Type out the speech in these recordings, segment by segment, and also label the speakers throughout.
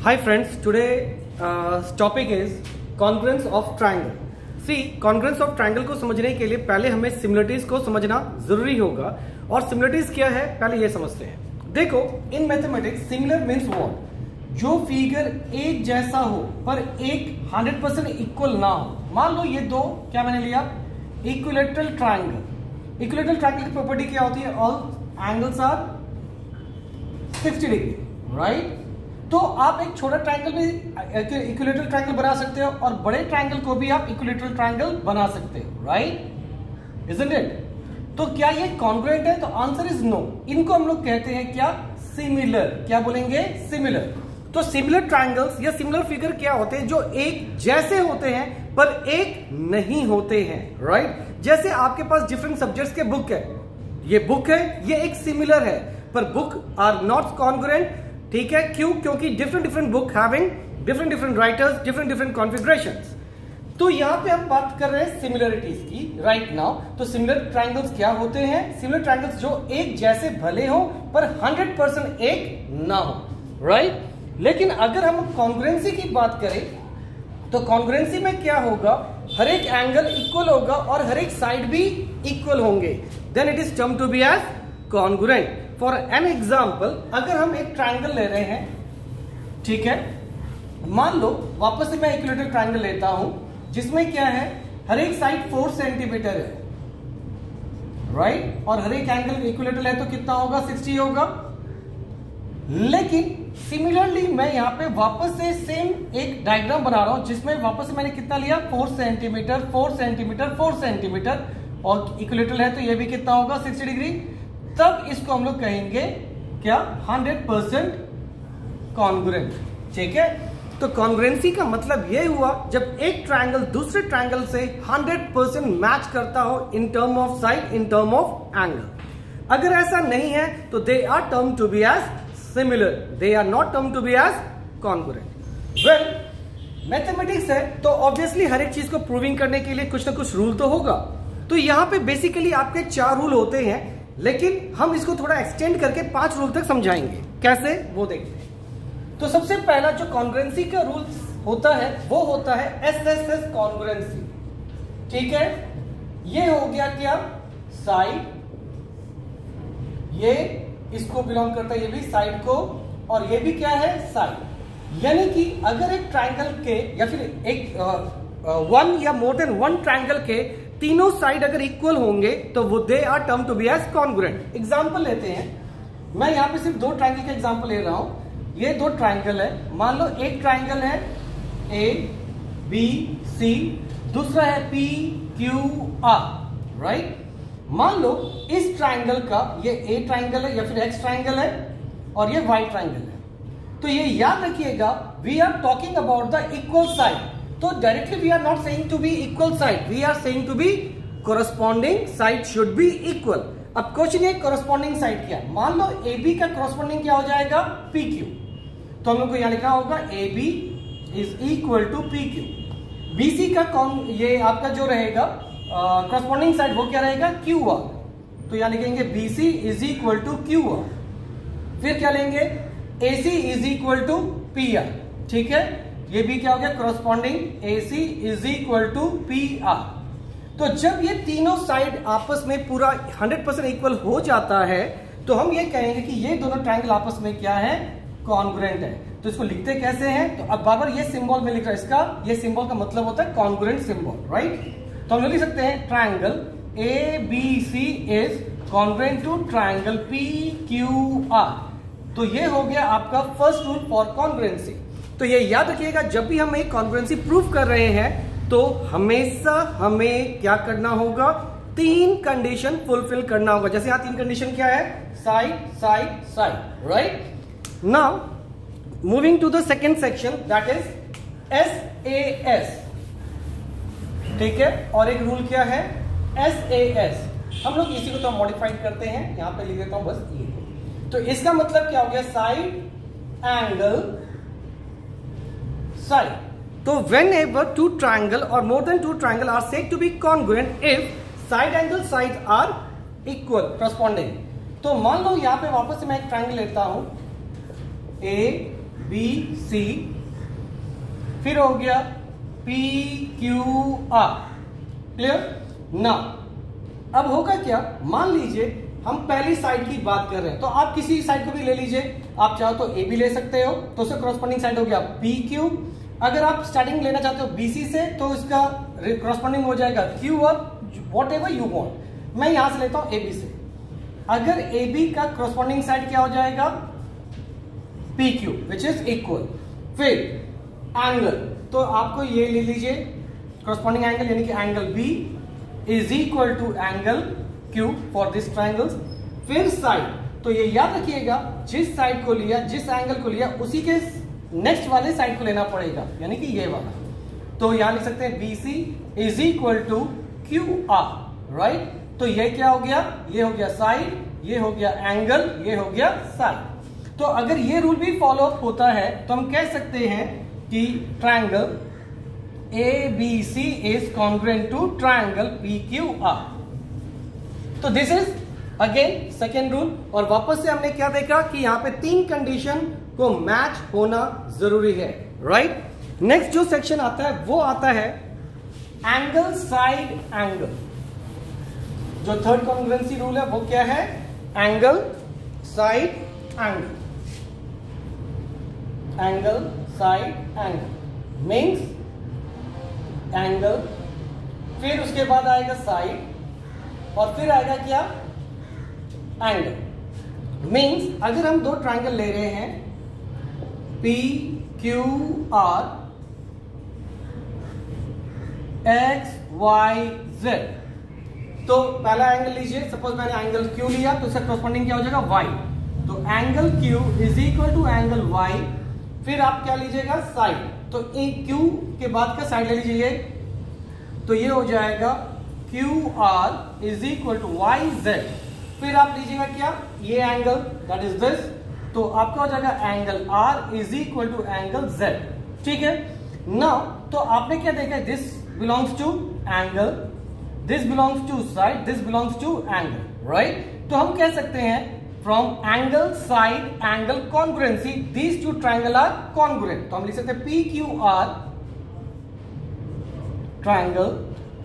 Speaker 1: Hi friends, today topic is congruence of triangle. See, congruence of triangle को समझने के लिए पहले हमें सिमिलरिटीज को समझना जरूरी होगा। और सिमिलरिटीज क्या है पहले ये समझते हैं। देखो, in mathematics similar means what, जो फिगर एक जैसा हो पर एक 100% इक्वल ना हो। मान लो ये दो, क्या मैंने लिया, इक्विलैटरल ट्राइंगल। इक्विलैटरल ट्राइंगल की प्रॉपर्टी क्या होती है? All angles are 60 degree, right. तो आप एक छोटा ट्राइंगल भी इक्विलैटरल ट्राइंगल बना सकते हो और बड़े ट्राइंगल को भी आप इक्विलैटरल ट्राइंगल बना सकते हो, राइट, इजंट इट? तो क्या ये कॉन्ग्रुएंट है? तो आंसर इज नो। इनको हम लोग कहते हैं क्या? सिमिलर। क्या बोलेंगे? सिमिलर। तो सिमिलर ट्राइंगल्स या सिमिलर फिगर क्या होते हैं? जो एक जैसे होते हैं पर एक नहीं होते हैं, राइट। जैसे आपके पास डिफरेंट सब्जेक्ट्स के बुक है, ये बुक है, ये एक सिमिलर है, पर बुक आर नॉट कॉन्ग्रुएंट। ठीक है, क्यों? क्योंकि different book having different writers, different configurations. तो यहां पे हम बात कर रहे हैं सिमिलरिटीज की राइट नाउ। तो सिमिलर ट्राइंगल्स क्या होते हैं? सिमिलर ट्राइंगल्स जो एक जैसे भले हो पर 100% एक ना हो, राइट। लेकिन अगर हम कॉन्ग्रुएंसी की बात करें तो कॉन्ग्रुएंसी में क्या होगा? हर एक एंगल इक्वल होगा और हर एक साइड भी इक्वल होंगे, then it is term to be as congruent. For an example, अगर हम एक ट्राइंगल ले रहे हैं, ठीक है, मान लो वापस से मैं इक्विलैटरल ट्राइंगल लेता हूं जिसमें क्या है, हर एक साइड 4 सेंटीमीटर है, राइट, और हर एक एंगल इक्विलैटरल है तो कितना होगा? 60 होगा। लेकिन सिमिलरली मैं यहां पे वापस से सेम एक डायग्राम बना रहा हूं जिसमें वापस से मैंने कितना लिया? 4 सेंटीमीटर 4 सेंटीमीटर 4 सेंटीमीटर, और इक्विलैटरल है तो ये भी कितना होगा? 60 डिग्री। तब इसको हम लोग कहेंगे क्या? 100% कॉन्ग्रुएंट। ठीक है, तो कॉन्ग्रुएंसी का मतलब ये हुआ जब एक ट्राइंगल दूसरे ट्राइंगल से 100% मैच करता हो in term of side, in term of angle. अगर ऐसा नहीं है तो they are term to be as similar, they are not term to be as congruent. Well, mathematics है तो ऑब्वियसली हर एक चीज को प्रूविंग करने के लिए कुछ ना कुछ रूल तो होगा। तो यहां पे बेसिकली आपके 4 रूल होते हैं, लेकिन हम इसको थोड़ा एक्सटेंड करके 5 रूल तक समझाएंगे। कैसे, वो देखते हैं। तो सबसे पहला जो कॉन्ग्रुएंसी का रूल होता है वो होता है एसएसएस कॉन्ग्रुएंसी। ठीक है, ये हो गया क्या? साइड, ये इसको बिलोंग करता है, ये भी साइड को, और ये भी क्या है? साइड। यानी कि अगर एक ट्राइंगल के या फिर एक वन या मोर देन वन ट्राइंगल के तीनों साइड अगर इक्वल होंगे तो वो they are term to be as congruent. Example लेते हैं, मैं यहां पे सिर्फ 2 ट्राइंगल का एग्जांपल ले रहा हूं। ये 2 ट्राइंगल है, मान लो एक ट्राइंगल है ए बी सी, दूसरा है पी क्यू आर, राइट। मान लो इस ट्राइंगल का ये ए ट्राइंगल है या फिर एक्स ट्राइंगल है और ये वाई ट्राइंगल है। तो ये याद रखिएगा, we are talking about the equal side. तो directly we are not saying to be equal side, we are saying to be corresponding side should be equal. अब क्वेश्चन ये कॉरस्पॉन्डिंग साइड क्या है? मान लो ए बी का कॉरस्पॉन्डिंग क्या हो जाएगा? P Q. तो हम लोग को यहां लिखना होगा A B is equal to P Q. B C का ये आपका जो रहेगा कॉरस्पॉन्डिंग साइड वो क्या रहेगा? Q R. तो यहां लिखेंगे B C is equal to Q R. फिर क्या लेंगे? A C is equal to P R. ठीक है, ये भी क्या हो गया? Corresponding A C is equal to P R. तो जब ये तीनों साइड आपस में पूरा 100% इक्वल हो जाता है तो हम ये कहेंगे कि ये दोनों ट्राइंगल आपस में क्या है? कॉन्ग्रुएंट है। तो इसको लिखते कैसे हैं? तो अब बार बार ये सिंबल में लिख रहा है, इसका ये सिंबल का मतलब होता है कॉन्ग्रुएंट सिंबल, राइट। तो हम लिख सकते हैं triangle A B C is congruent to triangle P Q R. तो ये हो गया आपका फर्स्ट रूल फॉर कॉन्ग्रुएंसी। तो ये याद रखिएगा, जब भी हम एक कॉन्ग्रुएंसी प्रूव कर रहे हैं तो हमेशा हमें क्या करना होगा? 3 कंडीशन फुलफिल करना होगा। जैसे यहां 3 कंडीशन क्या है? Side side side, right. Now moving to the second section, that is SAS. ठीक है, और एक रूल क्या है? एसएएस। हम लोग इसी को तो मॉडिफाइड करते हैं, यहां पे लिख देता हूं बस ये। तो इसका मतलब क्या हो गया? Side angle side. तो whenever 2 triangle or more than 2 triangle are said to be congruent if side angle sides are equal corresponding। तो मान लो यहां पे वापस से मैं एक ट्राइंगल लेता हूं, ए बी सी, फिर हो गया पी क्यू आर। क्लियर ना? अब होगा क्या, मान लीजिए हम पहली साइड की बात कर रहे हैं, तो आप किसी साइड को भी ले लीजिए, आप चाहो तो ए बी ले सकते हो, तो उसका करस्पॉन्डिंग साइड हो गया पी क्यू। अगर आप स्टार्टिंग लेना चाहते हो बीसी से, तो इसका करस्पॉन्डिंग हो जाएगा क्यू और वॉट एवर यू वॉन्ट। मैं यहां से लेता हूं ए बी से, अगर ए बी का करस्पॉन्डिंग साइड क्या हो जाएगा, P Q which is equal. फिर एंगल, तो आपको ये ले लीजिए करस्पॉन्डिंग एंगल, यानी कि angle B is equal to angle Q for this triangles. फिर साइड, तो ये याद रखिएगा जिस साइड को लिया, जिस एंगल को लिया, उसी के नेक्स्ट वाले साइड को लेना पड़ेगा, यानी कि ये वाला। तो यहां लिख सकते हैं BC is equal to QR, right. तो ये क्या हो गया, ये हो गया साइड, ये हो गया एंगल, ये हो गया साइड। तो अगर ये रूल भी फॉलो अप होता है तो हम कह सकते हैं कि triangle ABC is congruent to triangle PQR। तो this is again second rule. और वापस से हमने क्या देखा कि यहां पे 3 कंडीशन को मैच होना जरूरी है, राइट। नेक्स्ट जो सेक्शन आता है वो आता है एंगल साइड एंगल। जो थर्ड कॉन्ग्रुएंसी रूल है वो क्या है, angle side angle. Angle side angle means angle, फिर उसके बाद आएगा साइड, और फिर आएगा क्या, एंगल। मीन्स अगर हम 2 ट्राइंगल ले रहे हैं P Q R X Y Z, तो पहला एंगल लीजिए, सपोज मैंने एंगल क्यू लिया, तो इसका करस्पॉन्डिंग क्या हो जाएगा, वाई। तो angle Q is equal to angle Y. फिर आप क्या लीजिएगा, साइड, तो ए क्यू के बाद का साइड ले लीजिए, तो ये हो जाएगा Q R is equal to Y Z. फिर आप लीजिएगा क्या, ये एंगल दैट इज दिस, तो आपका हो जाएगा angle R is equal to angle Z. ठीक है, नाउ तो आपने क्या देखा, this belongs to angle, this belongs to side, this belongs to angle, right. तो हम कह सकते हैं from angle side angle congruency these 2 triangle are congruent. तो हम लिख सकते हैं P Q R triangle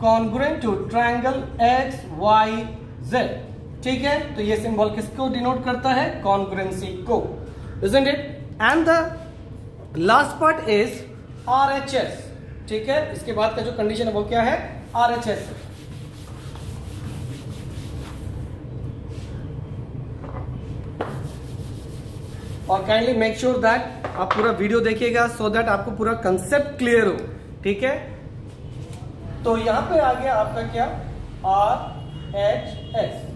Speaker 1: congruent to triangle X Y Z. ठीक है, तो ये सिंबल किसको डिनोट करता है, कॉन्ग्रुएंसी को, isn't it? And the last part is RHS। ठीक है, इसके बाद का जो कंडीशन है वो क्या है, RHS। और काइंडली मेक श्योर दैट आप पूरा वीडियो देखिएगा सो दैट आपको पूरा कंसेप्ट क्लियर हो। ठीक है, तो यहां पे आ गया आपका क्या, RHS।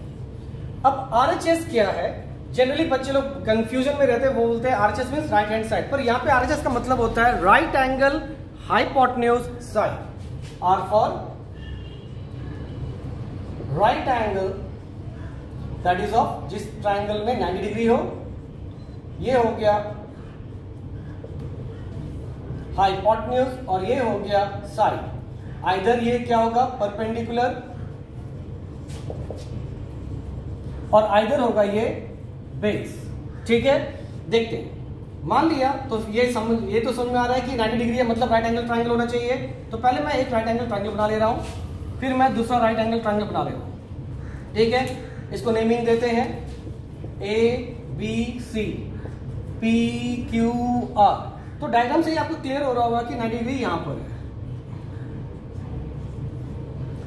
Speaker 1: अब RHS क्या है, जनरली बच्चे लोग कंफ्यूजन में रहते हैं, वो बोलते हैं RHS means right hand side, पर यहां पे RHS का मतलब होता है right angle hypotenuse side. R for right angle that is of जिस ट्राइंगल में 90 डिग्री हो, ये हो गया हाइपोटेन्यूज और ये हो गया साइड। आइदर ये क्या होगा, परपेंडिकुलर, और आइदर होगा ये बेस। ठीक है, देखते हैं। मान लिया तो ये तो समझ में आ रहा है कि 90 डिग्री है, मतलब राइट एंगल ट्राइंगल होना चाहिए। तो पहले मैं एक राइट एंगल ट्राइंगल बना ले रहा हूं, फिर मैं दूसरा राइट एंगल ट्राइंगल बना ले रहा हूं। ठीक है, इसको नेमिंग देते हैं ABC PQR। तो डायग्राम से ही आपको क्लियर हो रहा होगा कि 90 डिग्री यहां पर है।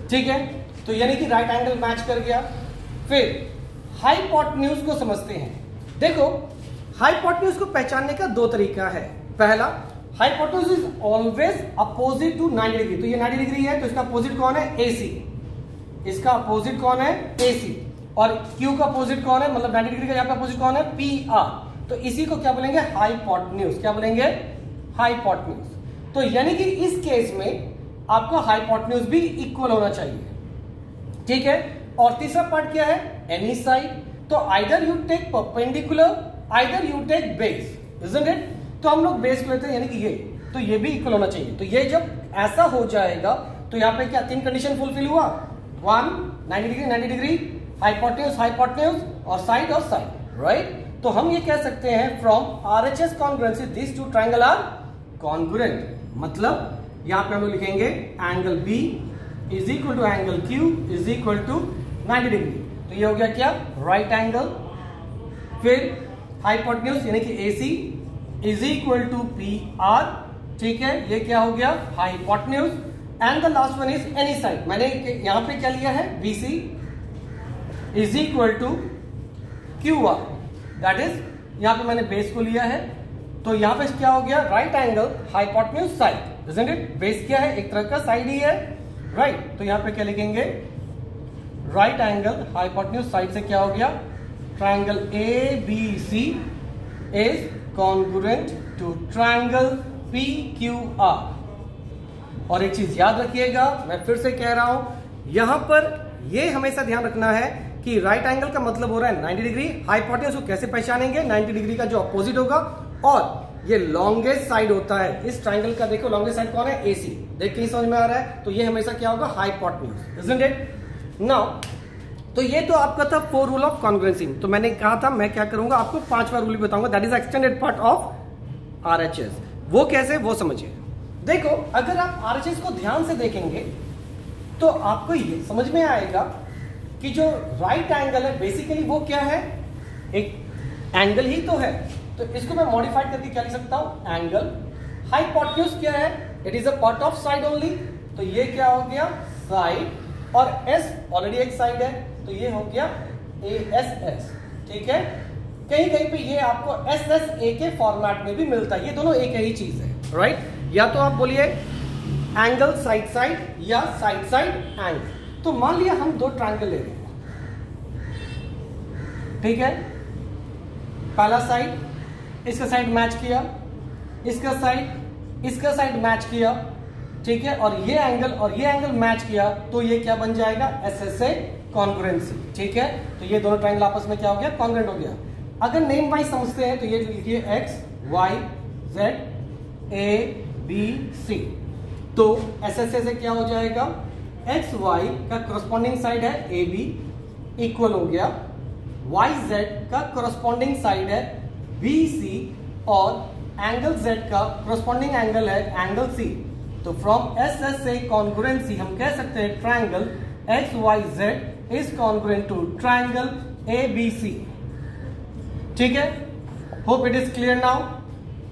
Speaker 1: ठीक है, तो यानी कि राइट एंगल मैच कर गया। फिर हाइपोटेन्यूज को समझते हैं। देखो, हाइपोटेन्यूज को पहचानने का 2 तरीका है। पहला, hypotenuse is always opposite to 90 degree. तो ये 90 डिग्री है, तो इसका अपोजिट कौन है, AC। इसका अपोजिट कौन है, AC। और Q का अपोजिट कौन है, मतलब 90 डिग्री का यहाँ पे अपोजिट कौन है, PR। तो इसी को क्या बोलेंगे, हाइपोटेन्यूज। क्या बोलेंगे, हाइपोटेन्यूज। तो यानी कि इस केस में आपको हाइपोटेन्यूज भी इक्वल होना चाहिए। ठीक है, और तीसरा पार्ट क्या है, एनी साइड। तो either you take perpendicular, either you take base, isn't it? तो हम लोग बेस को लेते हैं, यानी कि ये, तो ये भी इक्वल होना चाहिए। तो ये जब ऐसा हो जाएगा तो यहाँ पे क्या 3 कंडीशन फुलफिल हुआ, 1 90 डिग्री 90 डिग्री, हाइपोटेन्यूज हाइपोटेन्यूज, और साइड, राइट। तो हम ये कह सकते हैं from RHS congruency this two triangle are congruent. मतलब यहां पे हम लोग लिखेंगे angle B is equal to angle Q is equal to 90 degree. तो ये हो गया क्या, राइट एंगल। फिर हाइपोटेन्यूज यानी कि AC is equal to PR, ठीक है, ये क्या हो गया hypotenuse. And the last one is any side, मैंने यहां पे क्या लिया है BC is equal to QR, that is यहां पे मैंने बेस को लिया है। तो यहां पे क्या हो गया, right angle hypotenuse side, isn't it. Base क्या है, एक तरह का साइड ही है, राइट। तो यहां पे क्या लिखेंगे, राइट एंगल हाइपोटेन्यूज साइड से क्या हो गया, triangle ABC is congruent to triangle PQR। और एक चीज याद रखिएगा, मैं फिर से कह रहा हूं, यहां पर ये हमेशा ध्यान रखना है कि राइट एंगल का मतलब हो रहा है 90 डिग्री। हाइपोटेन्यूज को कैसे पहचानेंगे, 90 डिग्री का जो अपोजिट होगा, और ये लॉन्गेस्ट साइड होता है इस ट्राइंगल का। देखो लॉन्गेस्ट साइड कौन है, AC। देख के ही समझ में आ रहा है, तो ये हमेशा क्या होगा, हाइपोटेन्यूज, इजंट इट। नाउ तो ये तो आपका था 4 रूल ऑफ कॉन्ग्रुएंसी। तो मैंने कहा था मैं क्या करूंगा, आपको 5वां रूल बताऊंगा, that is extended part of RHS। वो कैसे, वो समझिए। देखो अगर आप RHS को ध्यान से देखेंगे तो आपको ये समझ में आएगा कि जो राइट एंगल है बेसिकली वो क्या है, एक एंगल ही तो है। तो इसको मैं मॉडिफाइड करके क्या लिख सकता हूं, एंगल। हाइपोटेन्यूज क्या है, it is a part of side only, तो ये क्या हो गया साइड, और S ऑलरेडी एक साइड है, तो ये हो गया ASS, ठीक है। कहीं कहीं पे ये आपको SSA के फॉर्मेट में भी मिलता है, ये दोनों एक ही चीज है, राइट। या तो आप बोलिए एंगल साइड साइड या साइड साइड एंगल। तो मान लिया हम 2 ट्रायंगल ले रहे हैं, ठीक है। पहला साइड इसका साइड मैच किया, इसका साइड मैच किया, ठीक है, और ये एंगल मैच किया, तो ये क्या बन जाएगा, SSA कॉन्ग्रुएंसी, ठीक है। तो ये दोनों ट्रायंगल आपस में क्या हो गया, कॉन्ग्रुएंट हो गया। अगर नेम वाइज समझते हैं तो ये लिखिए X Y Z A B C। तो SSA से क्या हो जाएगा, XY का कोरस्पॉन्डिंग साइड है AB इक्वल हो गया YZ का कोरस्पॉन्डिंग साइड है BC, और एंगल Z का कोरस्पॉन्डिंग एंगल है एंगल C। तो फ्रॉम SSA कॉन्ग्रुएंसी हम कह सकते हैं triangle XYZ is congruent to triangle ABC, ठीक है। Hope it is clear now.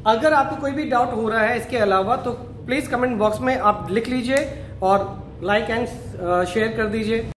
Speaker 1: अगर आपको कोई भी डाउट हो रहा है इसके अलावा तो प्लीज कमेंट बॉक्स में आप लिख लीजिए और लाइक एंड शेयर कर दीजिए।